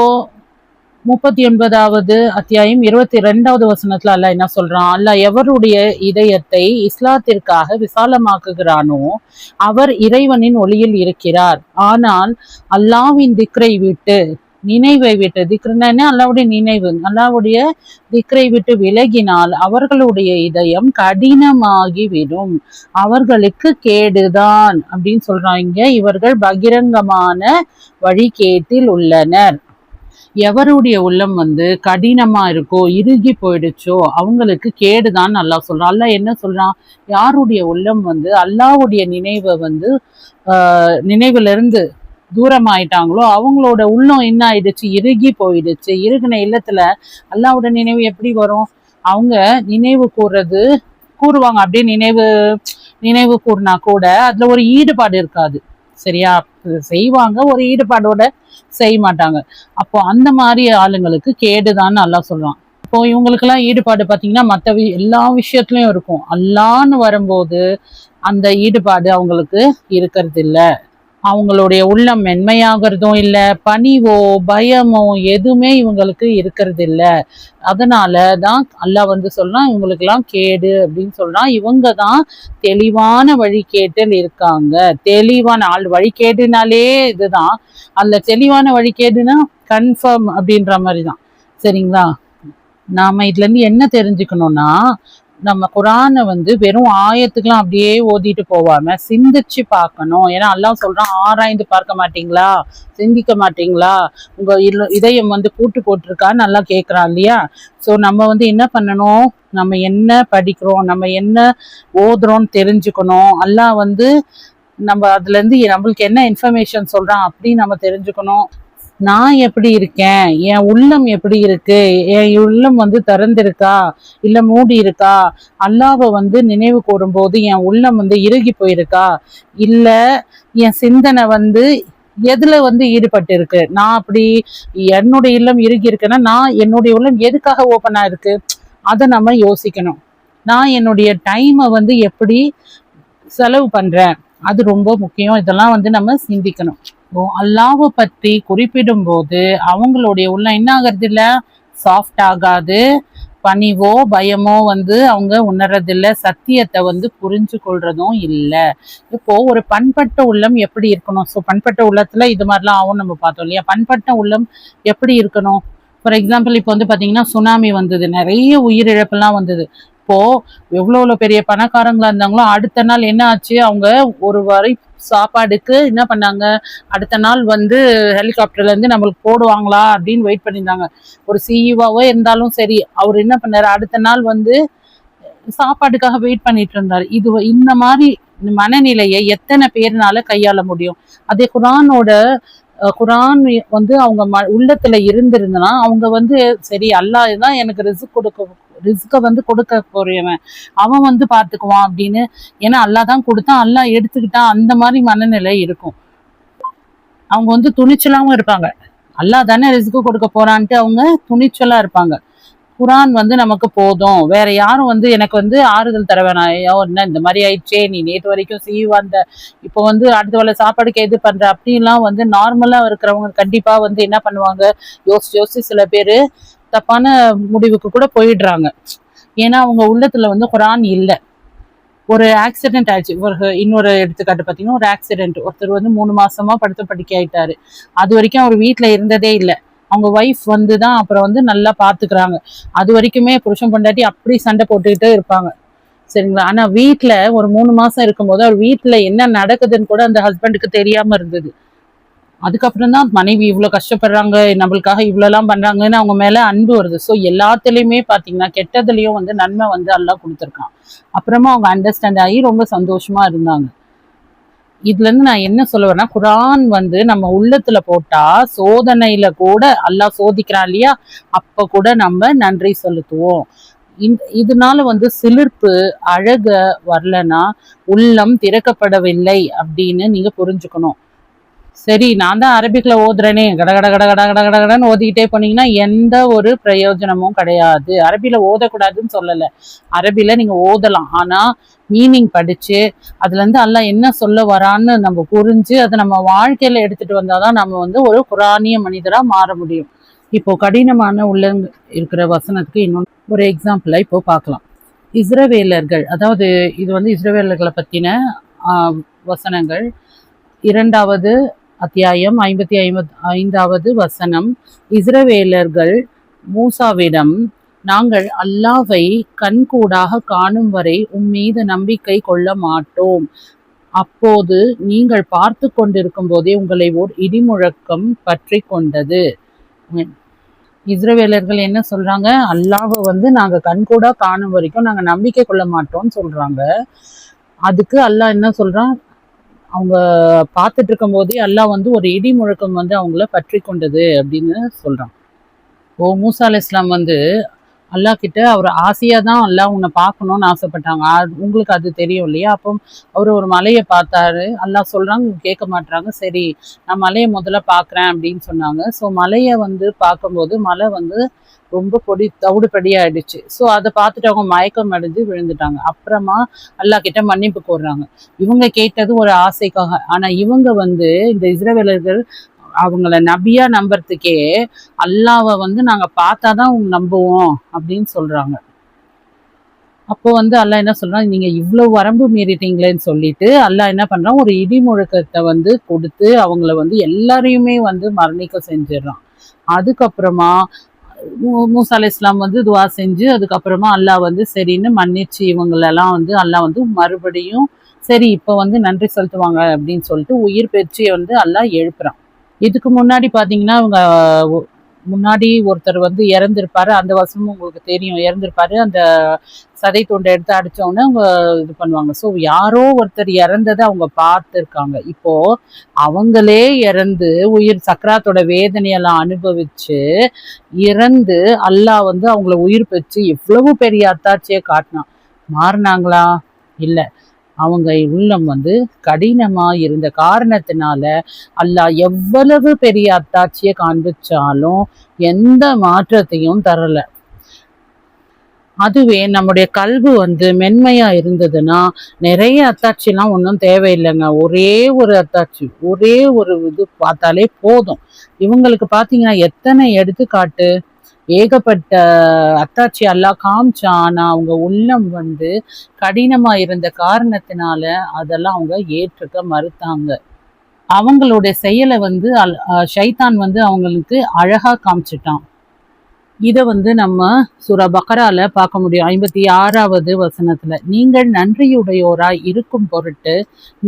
39வது அத்தியாயம் 22வது வசனத்துல அல்லாஹ் என்ன சொல்றான், அல்லாஹ் எவருடைய இதயத்தை இஸ்லாத்திற்காக விசாலமாக்குகிறானோ அவர் இறைவனின் ஒளியில் இருக்கிறார். ஆனால் அல்லாஹ்வின் திக்ரை விட்டு, நினைவை விட்டு, திக்ருன்னா அல்லாஹ்வுடைய நினைவு, அல்லாஹ்வுடைய திக்ரை விட்டு விலகினால் அவர்களுடைய இதயம் கடினமாகிவிடும், அவர்களுக்கு கேடுதான் அப்படின்னு சொல்றாங்க. இவர்கள் பகிரங்கமான வழிகேட்டில் உள்ளனர். எவருடைய உள்ளம் வந்து கடினமா இருக்கோ, இறுகி போயிடுச்சோ அவங்களுக்கு கேடுதான் அல்லாஹ் சொல்றான். அல்லாஹ் என்ன சொல்றான், யாருடைய உள்ளம் வந்து அல்லாஹ்வுடைய நினைவை வந்து நினைவுல இருந்து தூரமாயிட்டாங்களோ அவங்களோட உள்ளம் என்ன ஆயிடுச்சு, இறுகி போயிடுச்சு. இறுகின இல்லத்துல அல்லாஹ்வோட நினைவு எப்படி வரும்? அவங்க நினைவு கூறுவாங்க, அப்படியே நினைவு கூறினா கூட அதுல ஒரு ஈடுபாடு இருக்காது. சரியா? செய்வாங்க, ஒரு ஈடுபாடோட செய்ய மாட்டாங்க. அப்போ அந்த மாதிரி ஆளுங்களுக்கு கேடுதான்னு அல்லாஹ் சொல்றான். இப்போ இவங்களுக்கெல்லாம் ஈடுபாடு பார்த்தீங்கன்னா மற்ற எல்லா விஷயத்துலயும் இருக்கும், அல்லான்னு வரும்போது அந்த ஈடுபாடு அவங்களுக்கு இருக்கிறது இல்லை. அவங்களுடைய உள்ளம் மென்மையாகிறதும் இல்லை, பணிவோ பயமோ எதுவுமே இவங்களுக்கு இருக்கிறது இல்லை. அதனால தான் அல்லாஹ் வந்து சொல்றான் இவங்களுக்கெல்லாம் கேடு அப்படின்னு சொல்றான். இவங்க தான் தெளிவான வழிகேட்டில் இருக்காங்க. தெளிவான வழிகேடுனாலே இதுதான். அதுல தெளிவான வழிகேடுனா கன்ஃபார்ம் அப்படின்ற மாதிரி தான். சரிங்களா? நாம இதுல இருந்து என்ன தெரிஞ்சுக்கணும்னா, நம்ம குரானை வந்து வெறும் ஆயத்துக்கெல்லாம் அப்படியே ஓதிட்டு போவாம சிந்திச்சு பார்க்கணும். ஏன்னா அல்லாஹ் சொல்றான், ஆராய்ந்து பார்க்க மாட்டீங்களா, சிந்திக்க மாட்டீங்களா, உங்க இதயம் வந்து கூட்டு போட்டிருக்கான்னு நல்லா கேட்கறான் இல்லையா? ஸோ நம்ம வந்து என்ன பண்ணணும், நம்ம என்ன படிக்கிறோம், நம்ம என்ன ஓதுறோம்னு தெரிஞ்சுக்கணும். அல்லாஹ் வந்து நம்ம அதுல இருந்து நம்மளுக்கு என்ன இன்ஃபர்மேஷன் சொல்றான் அப்படின்னு நம்ம தெரிஞ்சுக்கணும். நான் எப்படி இருக்கேன், என் உள்ளம் எப்படி இருக்கு, என் உள்ளம் வந்து திறந்திருக்கா இல்ல மூடி இருக்கா, அல்லாஹ்வை வந்து நினைவு கூறும்போது என் உள்ளம் வந்து இறுகி போயிருக்கா, இல்ல என் சிந்தனை வந்து எதுல வந்து ஈடுபட்டு இருக்கு, நான் அப்படி என்னுடைய இல்லம் இறுகி இருக்குன்னா நான் என்னுடைய உள்ளம் எதுக்காக ஓப்பனா இருக்கு, அதை நம்ம யோசிக்கணும். நான் என்னுடைய டைமை வந்து எப்படி செலவு பண்றேன். அது ரொம்ப முக்கியம். இதெல்லாம் வந்து நம்ம சிந்திக்கணும். அல்லாஹ்வை பற்றி குறிப்பிடும் போது அவங்களுடைய உள்ள என்ன ஆகிறது இல்ல, சாஃப்ட் ஆகாது. பணிவோ பயமோ வந்து அவங்க உணர்றதில்ல. சத்தியத்தை வந்து புரிஞ்சு கொள்றதும் இல்லை. இப்போ ஒரு பண்பட்ட உள்ளம் எப்படி இருக்கணும்? ஸோ பண்பட்ட உள்ளத்துல இது மாதிரிலாம் ஆகும் நம்ம பார்த்தோம் இல்லையா? பண்பட்ட உள்ளம் எப்படி இருக்கணும்? ஃபார் எக்ஸாம்பிள் இப்போ வந்து பாத்தீங்கன்னா சுனாமி வந்தது, நிறைய உயிரிழப்பெல்லாம் வந்தது. இப்போ எவ்வளவு பெரிய பணக்காரங்களா இருந்தாங்களோ அடுத்த நாள் என்ன ஆச்சு, அவங்க ஒரு வரை சாப்பாடுக்கு என்ன பண்ணாங்க, அடுத்த நாள் வந்து ஹெலிகாப்டர்ல இருந்து நம்மளுக்கு போடுவாங்களா அப்படின்னு வெயிட் பண்ணியிருந்தாங்க. ஒரு சிஇஓவோ இருந்தாலும் சரி, அவர் என்ன பண்ணாரு, அடுத்த நாள் வந்து சாப்பாட்டுக்காக வெயிட் பண்ணிட்டு இருந்தாரு. இது இந்த மாதிரி மனநிலையை எத்தனை பேர்னால கையாள முடியும்? அதே குரான் வந்து அவங்க உள்ளத்துல இருந்திருந்தனா அவங்க வந்து சரி அல்லாஹ் தான் எனக்கு ரிஸ்க வந்து கொடுக்க போறவன், அவன் வந்து பாத்துக்குவான் அப்படின்னு. ஏன்னா அல்லாஹ் தான் கொடுத்தான், அல்லாஹ் எடுத்துக்கிட்டான், அந்த மாதிரி மனநிலை இருக்கும். அவங்க வந்து துணிச்சலாவும் இருப்பாங்க. அல்லாஹ் தானே ரிஸ்க் கொடுக்க போறான்ட்டு அவங்க துணிச்சலா இருப்பாங்க. குரான் வந்து நமக்கு போதும், வேற யாரும் வந்து எனக்கு வந்து ஆறுதல் தர வேணாம். ஐயோ என்ன இந்த மாதிரி ஆயிடுச்சே, நீ நேற்று வரைக்கும் வந்த இப்போ வந்து அடுத்த வேலை சாப்பாடுக்கு எது பண்ற அப்படின்லாம் வந்து நார்மலா இருக்கிறவங்க கண்டிப்பா வந்து என்ன பண்ணுவாங்க, யோசிச்சு சில பேர் தப்பான முடிவுக்கு கூட போயிடுறாங்க. ஏன்னா அவங்க உள்ளத்துல வந்து குரான் இல்லை. ஒரு ஆக்சிடென்ட் ஆயிடுச்சு. இன்னொரு எடுத்துக்காட்டு பார்த்தீங்கன்னா, ஒரு ஆக்சிடென்ட், ஒருத்தர் வந்து 3 மாசமா படுத்த படுக்கை ஆயிட்டாரு. அது வரைக்கும் அவர் வீட்டுல இருந்ததே இல்லை. அவங்க ஒய்ஃப் வந்து தான் அப்புறம் வந்து நல்லா பாத்துக்கிறாங்க. அது வரைக்குமே புருஷன் பொண்டாட்டி அப்படி சண்டை போட்டுக்கிட்டே இருப்பாங்க, சரிங்களா? ஆனா வீட்டுல ஒரு 3 மாசம் இருக்கும்போது அவர் வீட்டுல என்ன நடக்குதுன்னு கூட அந்த ஹஸ்பண்டுக்கு தெரியாம இருந்தது. அதுக்கப்புறம் தான் மனைவி இவ்வளவு கஷ்டப்படுறாங்க, நம்மளுக்காக இவ்வளவு எல்லாம் பண்றாங்கன்னு அவங்க மேல அன்பு வருது. ஸோ எல்லாத்துலயுமே பாத்தீங்கன்னா கெட்டதுலயும் வந்து நன்மை வந்து அல்லாஹ் கொடுத்துருக்கான். அப்புறமா அவங்க அண்டர்ஸ்டாண்ட் ஆகி ரொம்ப சந்தோஷமா இருந்தாங்க. இதுல இருந்து நான் என்ன சொல்ல வரேன்னா, குரான் வந்து நம்ம உள்ளத்துல போட்டா சோதனையில கூட அல்லாஹ் சோதிக்கிறான் இல்லையா, அப்ப கூட நம்ம நன்றி செலுத்துவோம். இதனால வந்து சிலிர்ப்பு அழக வரலன்னா உள்ளம் திறக்கப்படவில்லை அப்படின்னு நீங்க புரிஞ்சுக்கணும். சரி நான் தான் அரபிக்ல ஓதுறேனே, கட கட கட கட கட கடன்னு ஓதிக்கிட்டே போனீங்கன்னா எந்த ஒரு பிரயோஜனமும் கிடையாது. அரபில ஓதக்கூடாதுன்னு சொல்லலை, அரபில நீங்க ஓதலாம். ஆனா மீனிங் படிச்சு அதுல இருந்து அல்லாஹ் என்ன சொல்ல வரான்னு நம்ம புரிஞ்சு அதை நம்ம வாழ்க்கையில எடுத்துட்டு வந்தாதான் நம்ம வந்து ஒரு குரானிய மனிதரா மாற முடியும். இப்போ கடினமான உள்ள இருக்கிற வசனத்துக்கு இன்னொன்று ஒரு எக்ஸாம்பிளா இப்போ பார்க்கலாம். இஸ்ரவேலர்கள், அதாவது இது வந்து இஸ்ரவேலர்களை பத்தின வசனங்கள். 2வது அத்தியாயம் 55வது வசனம். இஸ்ரவேலர்கள் மூசாவிடம், நாங்கள் அல்லாவை கண்கூடாக காணும் வரை உம்மீது நம்பிக்கை கொள்ள மாட்டோம். அப்போது நீங்கள் பார்த்து கொண்டிருக்கும் போதே உங்களை ஓர் இடிமுழக்கம் பற்றி கொண்டது. இஸ்ரவேலர்கள் என்ன சொல்றாங்க, அல்லாவை வந்து நாங்க கண்கூடா காணும் வரைக்கும் நாங்க நம்பிக்கை கொள்ள மாட்டோம்னு சொல்றாங்க. அதுக்கு அல்லாஹ் என்ன சொல்றான், அவங்க பார்த்துட்டு இருக்கும் போதே அல்லாஹ் வந்து ஒரு இடி முழக்கம் வந்து அவங்கள பற்றி கொண்டது அப்படின்னு சொல்றான். மூசா அலைஹிஸ்ஸலாம் வந்து அல்லாஹ் கிட்ட அவர் ஆசையா தான் அல்லாஹ் உன்னை பார்க்கணும்னு ஆசைப்பட்டாங்க. உங்களுக்கு அது தெரியும் இல்லையா? அப்போ அவர் ஒரு மலையை பார்த்தாரு. அல்லாஹ் சொல்றாங்க, கேட்க மாட்டாங்க. சரி நான் மலையை முதல்ல பார்க்குறேன் அப்படின்னு சொன்னாங்க. ஸோ மலையை வந்து பார்க்கும்போது மலை வந்து ரொம்ப தவிடுபடியாயிடுச்சு. ஸோ அதை பார்த்துட்டு அவங்க மயக்கம் அடைஞ்சு விழுந்துட்டாங்க. அப்புறமா அல்லாஹ் கிட்ட மன்னிப்பு கோர்றாங்க. இவங்க கேட்டது ஒரு ஆசைக்காக. ஆனா இவங்க வந்து இந்த இஸ்ரவேலர்கள் அவங்கள நபியா நம்புறதுக்கே அல்லாவை வந்து நாங்க பார்த்தாதான் நம்புவோம் அப்படின்னு சொல்றாங்க. அப்போ வந்து அல்லாஹ் என்ன சொல்றான், நீங்க இவ்வளவு வரம்பு மீறிட்டீங்களேன்னு சொல்லிட்டு அல்லாஹ் என்ன பண்றான், ஒரு இடி முழக்கத்தை வந்து கொடுத்து அவங்கள வந்து எல்லாரையுமே வந்து மரணிக்க செஞ்சிடறான். அதுக்கப்புறமா மூசா அலைஹிஸ்ஸலாம் வந்து துவா செஞ்சு அதுக்கப்புறமா அல்லாஹ் வந்து சரின்னு மன்னிச்சு இவங்களெல்லாம் வந்து அல்லாஹ் வந்து மறுபடியும் சரி இப்போ வந்து நன்றி செலுத்துவாங்க அப்படின்னு சொல்லிட்டு உயிர் பெற்று வந்து அல்லாஹ் எழுப்புறான். இதுக்கு முன்னாடி பாத்தீங்கன்னா அவங்க முன்னாடி ஒருத்தர் வந்து இறந்திருப்பாரு. அந்த வசமும் உங்களுக்கு தெரியும், இறந்திருப்பாரு. அந்த சதை துண்டை எடுத்து அடிச்சோடனே அவங்க இது பண்ணுவாங்க. ஸோ யாரோ ஒருத்தர் இறந்ததை அவங்க பார்த்துருக்காங்க. இப்போ அவங்களே இறந்து உயிர் சக்கராத்தோட வேதனையெல்லாம் அனுபவிச்சு இறந்து அல்லாஹ் வந்து அவங்கள உயிர் பெற்று எவ்வளவு பெரிய அத்தாட்சியை காட்டினான். மாறினாங்களா? இல்லை. அவங்க உள்ளம் வந்து கடினமா இருந்த காரணத்தினால அல்லாஹ் எவ்வளவு பெரிய அத்தாட்சியை காண்பிச்சாலும் எந்த மாற்றத்தையும் தரல. அதுவே நம்முடைய கல்வி வந்து மென்மையா இருந்ததுன்னா நிறைய அத்தாட்சிலாம் ஒன்றும் தேவையில்லைங்க. ஒரே ஒரு அத்தாட்சி, ஒரே ஒரு இது பார்த்தாலே போதும். இவங்களுக்கு பார்த்தீங்கன்னா எத்தனை எடுத்துக்காட்டு, ஏகப்பட்ட அத்தாட்சி எல்லாம் காமிச்சான். ஆனா அவங்க உள்ளம் வந்து கடினமா இருந்த காரணத்தினால அதெல்லாம் அவங்க ஏற்றுக்க மறுத்தாங்க. அவங்களுடைய செயலை வந்து ஷைத்தான் வந்து அவங்களுக்கு அழகா காமிச்சிட்டான். இதை வந்து நம்ம சூரா பக்ரால பார்க்க முடியும். 56வது வசனத்துல, நீங்கள் நன்றியுடையோராய் இருக்கும் பொருட்டு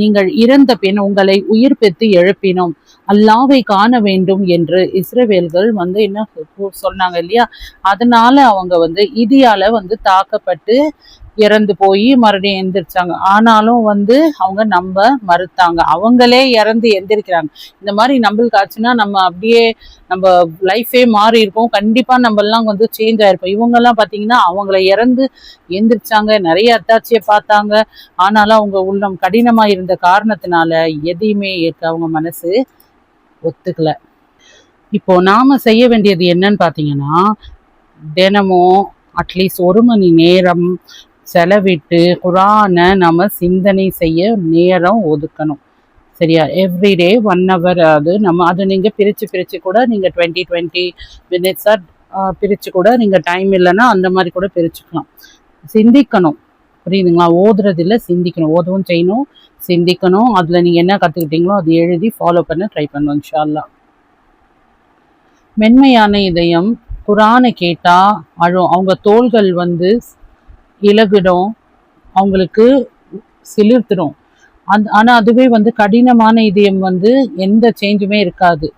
நீங்கள் இறந்த பின் உங்களை உயிர்ப்பித்து எழுப்பினோம், அல்லாவை காண வேண்டும் என்று இஸ்ரவேல்கள் வந்து என்ன சொன்னாங்க இல்லையா. அதனால அவங்க வந்து இதியால வந்து தாக்கப்பட்டு இறந்து போய் மறுபடியும் எந்திரிச்சாங்க. ஆனாலும் வந்து அவங்க நம்ப மறுத்தாங்க. அவங்களே இறந்து எந்திரிக்கிறாங்க. இந்த மாதிரி நம்மளுக்கு ஆச்சுன்னா நம்ம அப்படியே நம்ம லைஃபே மாறி இருப்போம். கண்டிப்பா நம்ம எல்லாம் வந்து சேஞ்ச் ஆயிருப்போம். இவங்க எல்லாம் பாத்தீங்கன்னா அவங்கள இறந்து எந்திரிச்சாங்க, நிறைய அத்தாட்சியை பார்த்தாங்க. ஆனாலும் அவங்க உள்ளம் கடினமா இருந்த காரணத்தினால எதையுமே ஏற்க அவங்க மனசு ஒத்துக்கல. இப்போ நாம செய்ய வேண்டியது என்னன்னு பாத்தீங்கன்னா, தினமும் அட்லீஸ்ட் 1 மணி நேரம் செலவிட்டு குரானை நம்ம சிந்தனை செய்ய நேரம் ஒதுக்கணும். சரியா? Everyday 1 hour. அது நம்ம அதை நீங்கள் பிரித்து கூட நீங்கள் 20 மினிட்ஸாக பிரித்து கூட நீங்கள் டைம் இல்லைன்னா அந்த மாதிரி கூட பிரிச்சுக்கலாம். சிந்திக்கணும், புரியுதுங்களா? ஓதுறதில்ல, சிந்திக்கணும். ஓதவும் செய்யணும், சிந்திக்கணும். அதில் நீங்கள் என்ன கற்றுக்கிட்டீங்களோ அது எழுதி ஃபாலோ பண்ண ட்ரை பண்ணுவோம் இன்ஷா அல்லாஹ். மென்மையான இதயம் குரானை கேட்டால் அழும். அவங்க தோள்கள் வந்து இலகிடும், அவங்களுக்கு சிலிர்த்துடும். ஆனால் அதுவே வந்து கடினமான இதயம் வந்து எந்த சேஞ்சுமே இருக்காது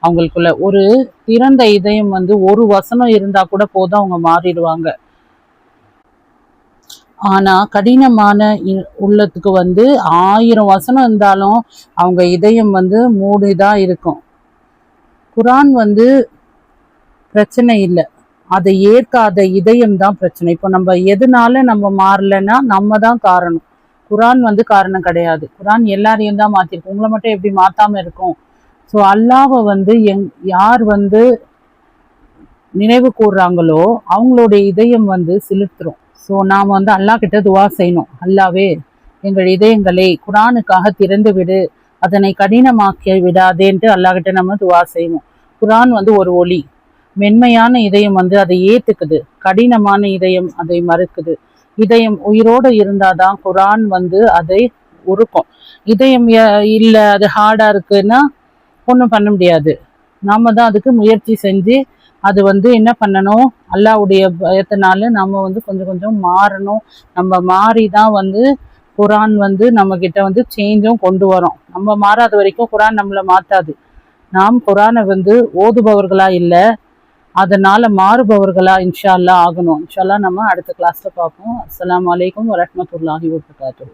அவங்களுக்குள்ள. ஒரு திறந்த இதயம் வந்து ஒரு வசனம் இருந்தா கூட போதும், அவங்க மாறிடுவாங்க. ஆனா கடினமான உள்ளத்துக்கு வந்து 1000 வசனம் இருந்தாலும் அவங்க இதயம் வந்து மூடிதான் இருக்கும். குரான் வந்து பிரச்சனை இல்லை, அதை ஏற்காத இதயம் தான் பிரச்சனை. இப்போ நம்ம எதனால நம்ம மாறலைன்னா நம்ம தான் காரணம். குரான் வந்து காரணம் கிடையாது. குரான் எல்லாரையும் தான் மாற்றிருக்கும், உங்களை மட்டும் எப்படி மாற்றாம இருக்கும்? ஸோ அல்லாவை வந்து யார் வந்து நினைவு கூறுறாங்களோ அவங்களுடைய இதயம் வந்து சிலிர்த்துரும். ஸோ நாம் வந்து அல்லாஹ் கிட்ட துவா செய்யணும். அல்லாவே எங்கள் இதயங்களை குரானுக்காக திறந்து விடு, அதனை கடினமாக்கி விடாதேன்ட்டு அல்லாஹ் கிட்ட நம்ம துவா செய்யணும். குரான் வந்து ஒரு ஒளி. மென்மையான இதயம் வந்து அதை ஏத்துக்குது, கடினமான இதயம் அதை மறுக்குது. இதயம் உயிரோடு இருந்தாதான் குரான் வந்து அதை உருக்கும். இதயம் இல்லை, அது ஹார்டா இருக்குன்னா ஒன்றும் பண்ண முடியாது. நாம தான் அதுக்கு முயற்சி செஞ்சு அது வந்து என்ன பண்ணணும், அல்லாஹ்வுடைய பயத்தினால நம்ம வந்து கொஞ்சம் கொஞ்சம் மாறணும். நம்ம மாறி தான் வந்து குரான் வந்து நம்ம கிட்ட வந்து சேஞ்சும் கொண்டு வரோம். நம்ம மாறாத வரைக்கும் குரான் நம்மளை மாற்றாது. நாம் குரானை வந்து ஓதுபவர்களா இல்லை, அதனால மாறுபவர்களா இன்ஷா அல்லாஹ் ஆகணும். இன்ஷா அல்லாஹ் நம்ம அடுத்த கிளாஸ்ல பார்ப்போம். அஸ்ஸலாமு அலைக்கும் வரஹ்மத்துல்லாஹி வபரகாத்துஹு.